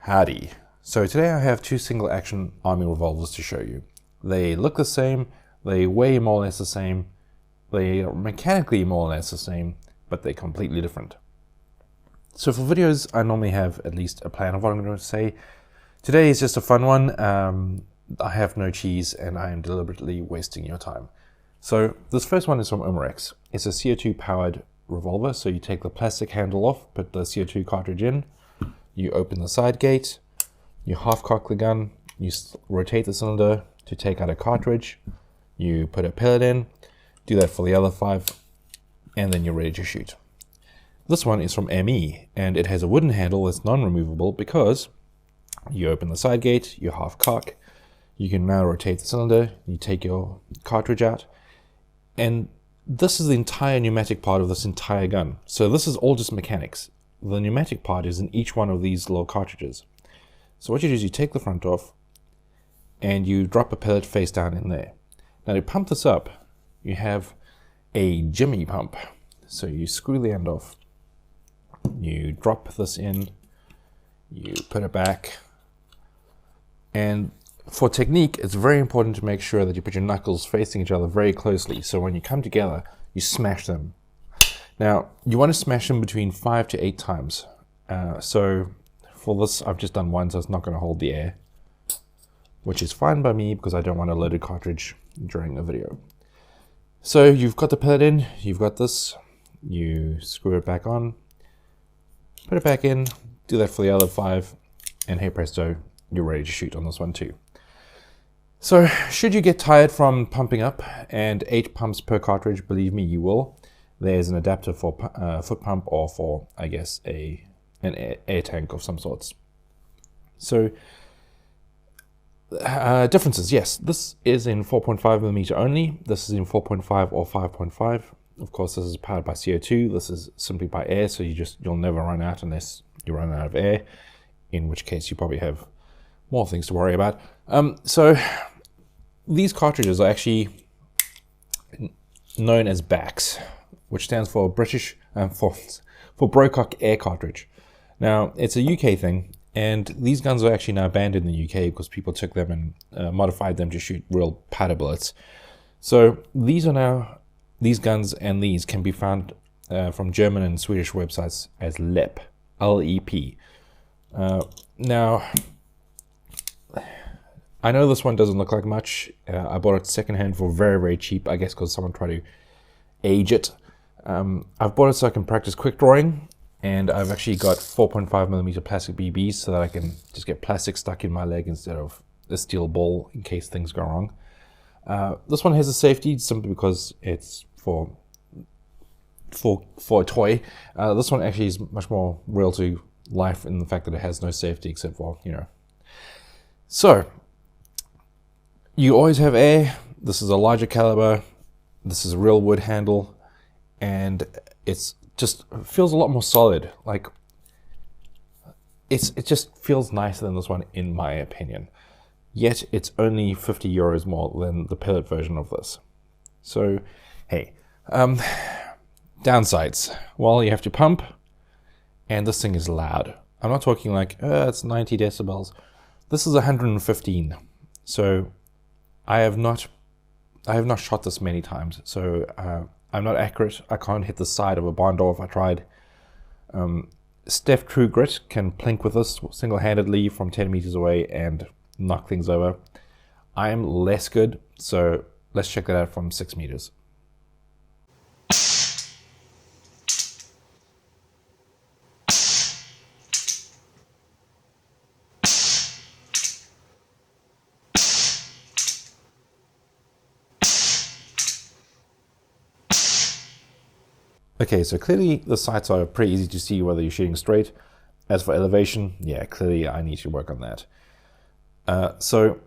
Howdy. So today I have two single action army revolvers to show you. They look the same, they weigh more or less the same, they are mechanically more or less the same, but they're completely different. So for videos I normally have at least a plan of what I'm going to say. Today is just a fun one. I have no cheese and I am deliberately wasting your time. So this first one is from OMG. It's a CO2 powered revolver. So you take the plastic handle off, put the CO2 cartridge in, you open the side gate, you half cock the gun, you rotate the cylinder to take out a cartridge, you put a pellet in, do that for the other 5, and then you're ready to shoot. This one is from ME, and it has a wooden handle that's non-removable because you open the side gate, you half cock, you can now rotate the cylinder, you take your cartridge out, and this is the entire pneumatic part of this entire gun. So this is all just mechanics. The pneumatic part is in each one of these little cartridges. So what you do is you take the front off and you drop a pellet face down in there. Now to pump this up, you have a jimmy pump. So you screw the end off, you drop this in, you put it back, and for technique, it's very important to make sure that you put your knuckles facing each other very closely, so when you come together, you smash them. Now, you want to smash them between 5 to 8 times. So for this, I've just done one, so it's not going to hold the air, which is fine by me because I don't want a loaded cartridge during a video. So you've got the pellet in, you've got this, you screw it back on, put it back in, do that for the other 5, and hey presto, you're ready to shoot on this one too. So should you get tired from pumping up, and 8 pumps per cartridge, believe me, you will. There's an adapter for foot pump or for, I guess, an air tank of some sorts. So differences, yes, this is in 4.5mm only. This is in 4.5 or 5.5. Of course, this is powered by CO2. This is simply by air, so you'll never run out unless you run out of air, in which case you probably have more things to worry about. So these cartridges are actually known as BACS, which stands for British for Brocock Air Cartridge. Now, it's a UK thing, and these guns are actually now banned in the UK because people took them and modified them to shoot real powder bullets. So these guns and these can be found from German and Swedish websites as LEP, L-E-P. Now, I know this one doesn't look like much. I bought it secondhand for very, very cheap, I guess because someone tried to age it. I've bought it so I can practice quick drawing, and I've actually got 4.5mm plastic BBs so that I can just get plastic stuck in my leg instead of a steel ball in case things go wrong. This one has a safety simply because it's for a toy. This one actually is much more real to life in the fact that it has no safety except for, So, you always have air. This is a larger caliber. This is a real wood handle. And it's just feels a lot more solid. Like it just feels nicer than this one in my opinion. Yet it's only 50 euros more than the pellet version of this. So hey, downsides. Well, you have to pump, and this thing is loud. I'm not talking like it's 90 decibels. This is 115. So I have not shot this many times. So I'm not accurate. I can't hit the side of a barn door if I tried. Steph True Grit can plink with this single-handedly from 10 meters away and knock things over. I am less good, so let's check that out from 6 meters. Okay, so clearly the sights are pretty easy to see whether you're shooting straight. As for elevation, yeah, clearly I need to work on that. So,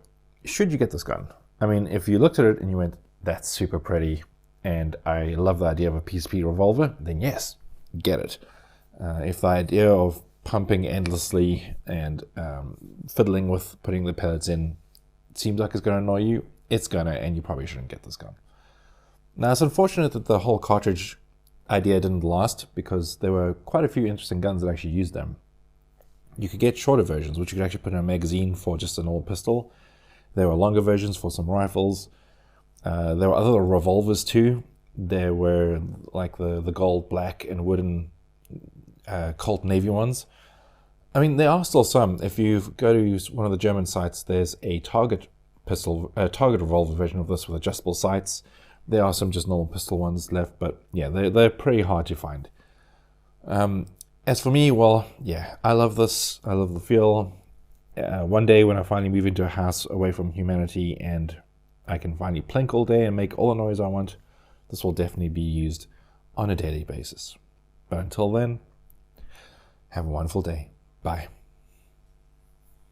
should you get this gun? I mean, if you looked at it and you went, that's super pretty, and I love the idea of a PCP Revolver, then yes, get it. If the idea of pumping endlessly and fiddling with putting the pellets in seems like it's going to annoy you, it's gonna, and you probably shouldn't get this gun. Now, it's unfortunate that the whole cartridge idea didn't last because there were quite a few interesting guns that actually used them. You could get shorter versions, which you could actually put in a magazine for just an old pistol. There were longer versions for some rifles. There were other revolvers too. There were like the gold, black, and wooden Colt Navy ones. I mean, there are still some. If you go to one of the German sites, there's a target revolver version of this with adjustable sights. There are some just normal pistol ones left, but yeah, they're pretty hard to find. As for me, well, yeah, I love this. I love the feel. One day when I finally move into a house away from humanity and I can finally plink all day and make all the noise I want, this will definitely be used on a daily basis. But until then, have a wonderful day. Bye.